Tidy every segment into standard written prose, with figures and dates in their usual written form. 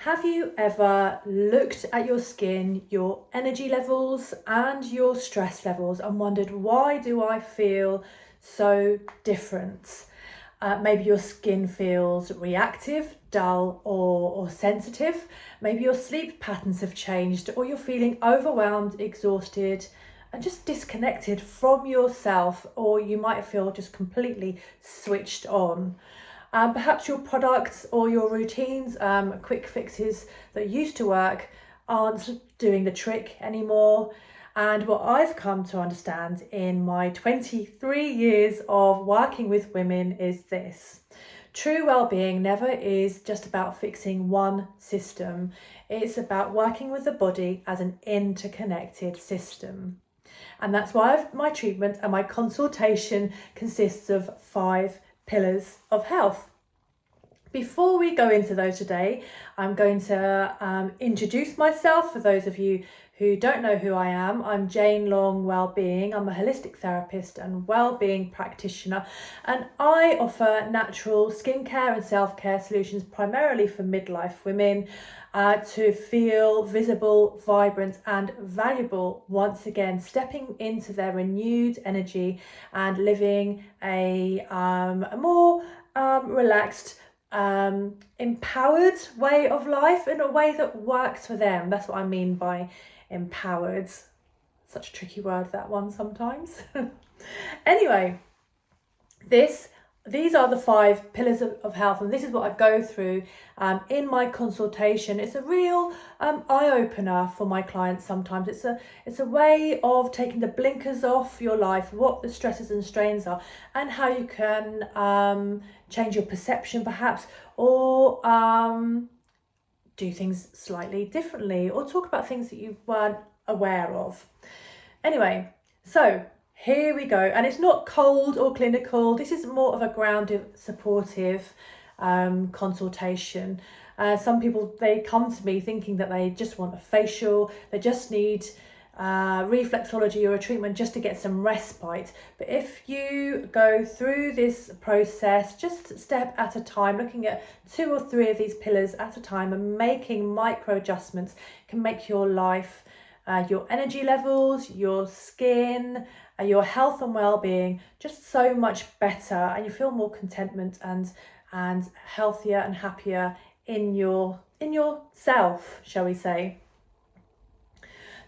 Have you ever looked at your skin, your energy levels and your stress levels and wondered, why do I feel so different? Maybe your skin feels reactive, dull or sensitive. Maybe your sleep patterns have changed, or you're feeling overwhelmed, exhausted and just disconnected from yourself, or you might feel just completely switched on. Perhaps your products or your routines, quick fixes that used to work aren't doing the trick anymore. And what I've come to understand in my 23 years of working with women is this. True well-being never is just about fixing one system. It's about working with the body as an interconnected system. And that's why my treatment and my consultation consists of 5 pillars of health. Before we go into those today, I'm going to introduce myself for those of you who don't know who I am. I'm Jane Long Wellbeing. I'm a holistic therapist and wellbeing practitioner, and I offer natural skincare and self-care solutions primarily for midlife women to feel visible, vibrant and valuable once again, stepping into their renewed energy and living a more relaxed, empowered way of life, in a way that works for them. That's what I mean by empowered. Such a tricky word, that one, sometimes. Anyway, these are the 5 pillars of health, and this is what I go through in my consultation. It's a real eye-opener for my clients sometimes. It's a way of taking the blinkers off your life, what the stresses and strains are, and how you can change your perception perhaps, or do things slightly differently, or talk about things that you weren't aware of. Anyway, so here we go. And it's not cold or clinical. This is more of a grounded, supportive consultation. Some people, they come to me thinking that they just want a facial, they just need reflexology or a treatment just to get some respite. But if you go through this process, just a step at a time, looking at 2 or 3 of these pillars at a time and making micro adjustments, can make your life, your energy levels, your skin, your health and well-being just so much better, and you feel more contentment and healthier and happier in yourself, shall we say.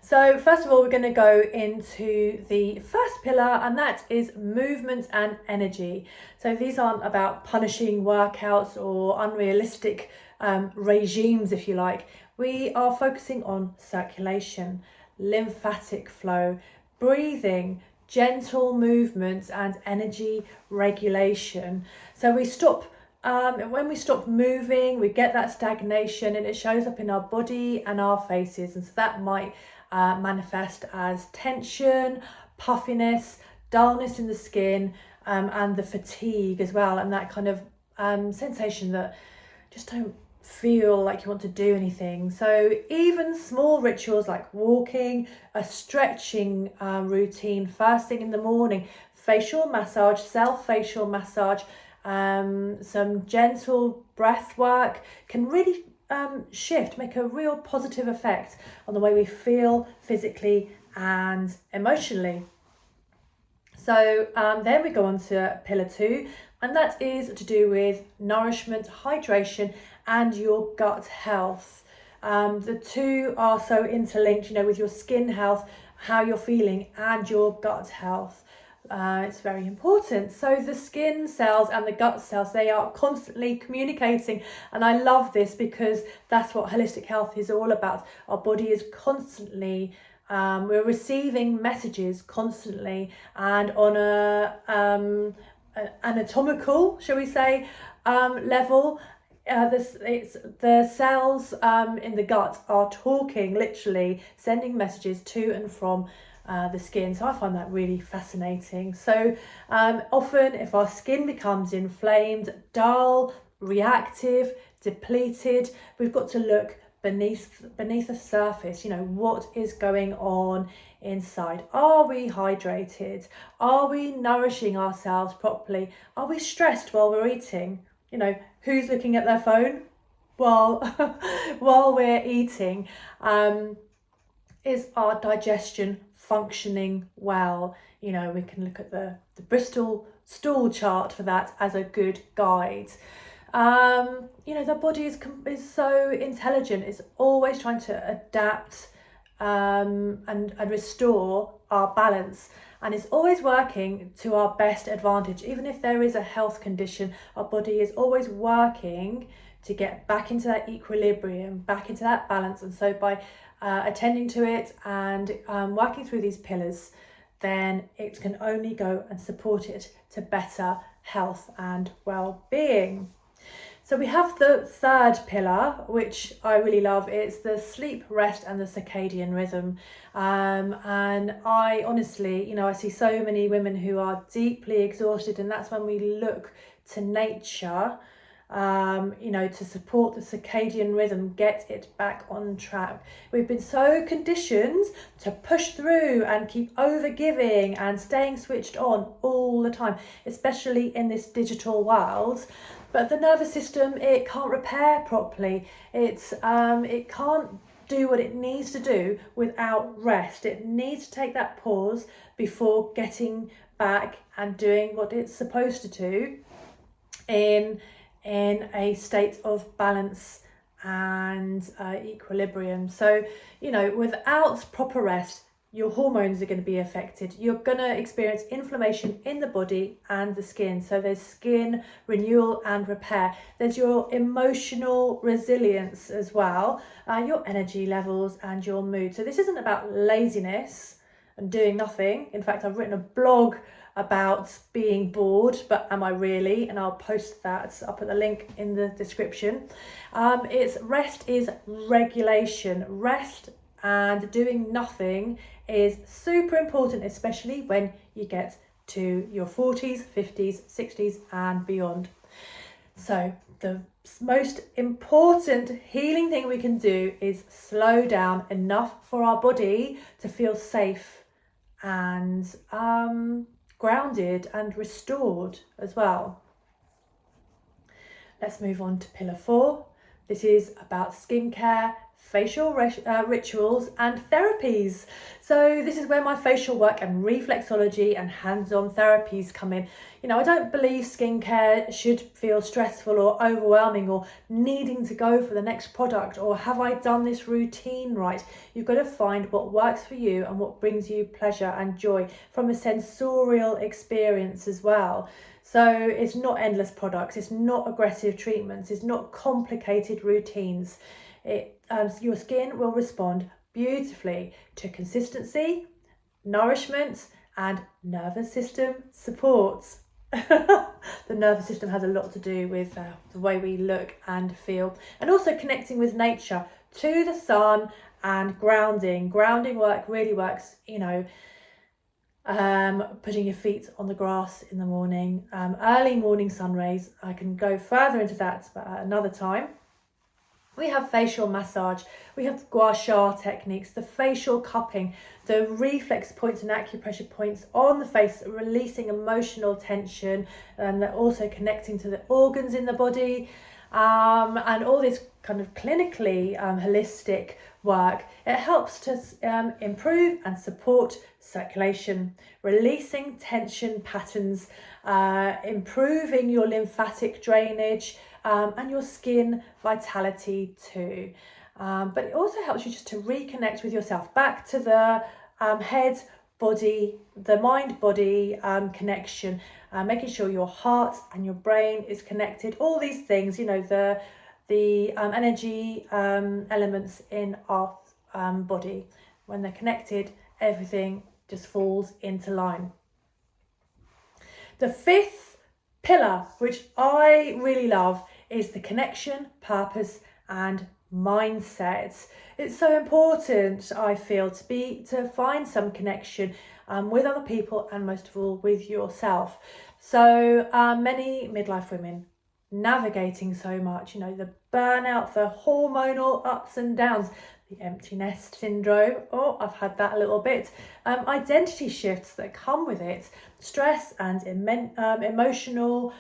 So first of all, we're going to go into the first pillar, and that is movement and energy. So these aren't about punishing workouts or unrealistic regimes, if you like. We are focusing on circulation, lymphatic flow, breathing, gentle movements and energy regulation. So we stop, when we stop moving, we get that stagnation, and it shows up in our body and our faces. And so that might manifest as tension, puffiness, dullness in the skin, and the fatigue as well, and that kind of sensation that just don't feel like you want to do anything. So even small rituals like walking, a stretching routine first thing in the morning, facial massage, self-facial massage, some gentle breath work can really make a real positive effect on the way we feel physically and emotionally. So then we go on to pillar 2, and that is to do with nourishment, hydration and your gut health. The 2 are so interlinked, with your skin health, how you're feeling, and your gut health. It's very important. So the skin cells and the gut cells, they are constantly communicating, and I love this because that's what holistic health is all about. Our body is constantly, we're receiving messages constantly, and on a anatomical, shall we say, level, the cells in the gut are talking, literally sending messages to and from the skin. So I find that really fascinating. So often if our skin becomes inflamed, dull, reactive, depleted, we've got to look beneath the surface. What is going on inside? Are we hydrated? Are we nourishing ourselves properly? Are we stressed while we're eating? Who's looking at their phone? while while we're eating, is our digestion functioning well? You know, we can look at the Bristol stool chart for that as a good guide. You know, the body is so intelligent. It's always trying to adapt and restore our balance, and it's always working to our best advantage. Even if there is a health condition, our body is always working to get back into that equilibrium, back into that balance. And so by attending to it and working through these pillars, then it can only go and support it to better health and well-being. So we have the third pillar, which I really love. It's the sleep, rest and the circadian rhythm. And I honestly, you know, I see so many women who are deeply exhausted, and that's when we look to nature, you know, to support the circadian rhythm, get it back on track. We've been so conditioned to push through and keep over giving and staying switched on all the time, especially in this digital world. But the nervous system, it can't repair properly. It can't do what it needs to do without rest. It needs to take that pause before getting back and doing what it's supposed to do in a state of balance and equilibrium. So, you know, without proper rest, your hormones are going to be affected. You're going to experience inflammation in the body and the skin. So there's skin renewal and repair. There's your emotional resilience as well, your energy levels and your mood. So this isn't about laziness and doing nothing. In fact, I've written a blog about being bored, but am I really? And I'll post that. I'll put the link in the description. It's rest is regulation. Rest and doing nothing is super important, especially when you get to your 40s, 50s, 60s and beyond. So the most important healing thing we can do is slow down enough for our body to feel safe and grounded and restored as well. Let's move on to pillar 4. This is about skincare, facial rituals and therapies. So this is where my facial work and reflexology and hands-on therapies come in. You know, I don't believe skincare should feel stressful or overwhelming or needing to go for the next product or have I done this routine right? You've got to find what works for you and what brings you pleasure and joy from a sensorial experience as well. So it's not endless products, it's not aggressive treatments, it's not complicated routines. Your skin will respond beautifully to consistency, nourishment and nervous system support. The nervous system has a lot to do with the way we look and feel, and also connecting with nature, to the sun and grounding. Grounding work really works, you know, putting your feet on the grass in the morning, early morning sun rays. I can go further into that at another time. We have facial massage, we have Gua Sha techniques, the facial cupping, the reflex points and acupressure points on the face, releasing emotional tension, and they're also connecting to the organs in the body, and all this kind of clinically holistic work. It helps to improve and support circulation, releasing tension patterns, improving your lymphatic drainage, and your skin vitality too. But it also helps you just to reconnect with yourself, back to the head, body, the mind-body connection, making sure your heart and your brain is connected. All these things, you know, the energy elements in our body, when they're connected, everything just falls into line. The fifth pillar, which I really love, is the connection, purpose and mindset. It's so important, I feel, to find some connection with other people and most of all with yourself. So many midlife women navigating so much, you know, the burnout, the hormonal ups and downs, the empty nest syndrome, oh, I've had that a little bit, identity shifts that come with it, stress and emotional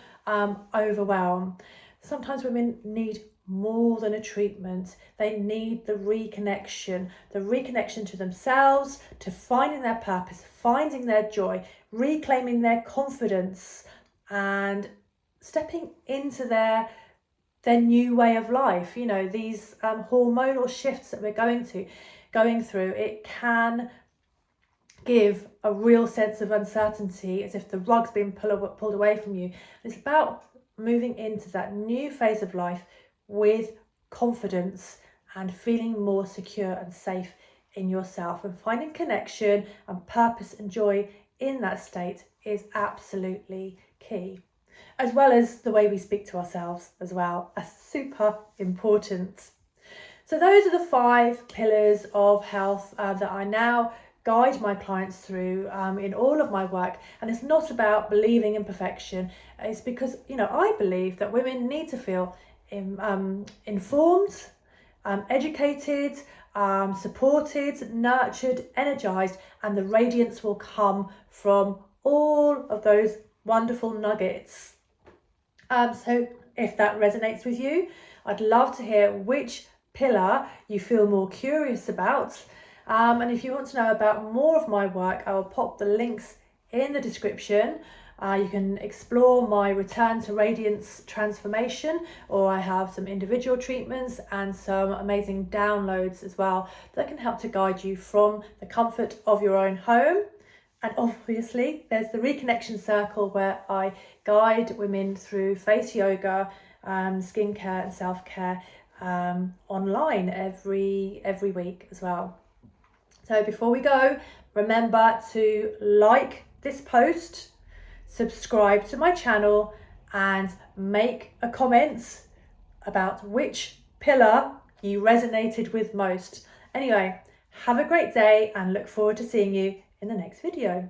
overwhelm. Sometimes women need more than a treatment. They need the reconnection to themselves, to finding their purpose, finding their joy, reclaiming their confidence, and stepping into their new way of life. You know, these hormonal shifts that we're going through, it can give a real sense of uncertainty, as if the rug's been pulled away from you. It's about moving into that new phase of life with confidence and feeling more secure and safe in yourself, and finding connection and purpose and joy in that state is absolutely key, as well as the way we speak to ourselves as well, are super important. So those are the 5 pillars of health that I now guide my clients through in all of my work. And it's not about believing in perfection. It's because, you know, I believe that women need to feel informed, educated, supported, nurtured, energized, and the radiance will come from all of those wonderful nuggets. So if that resonates with you, I'd love to hear which pillar you feel more curious about. And if you want to know about more of my work, I will pop the links in the description. You can explore my Return to Radiance transformation, or I have some individual treatments and some amazing downloads as well that can help to guide you from the comfort of your own home. And obviously there's the Reconnection Circle, where I guide women through face yoga, skincare and self-care online every week as well. So before we go, remember to like this post, subscribe to my channel, and make a comment about which pillar you resonated with most. Anyway, have a great day and look forward to seeing you in the next video.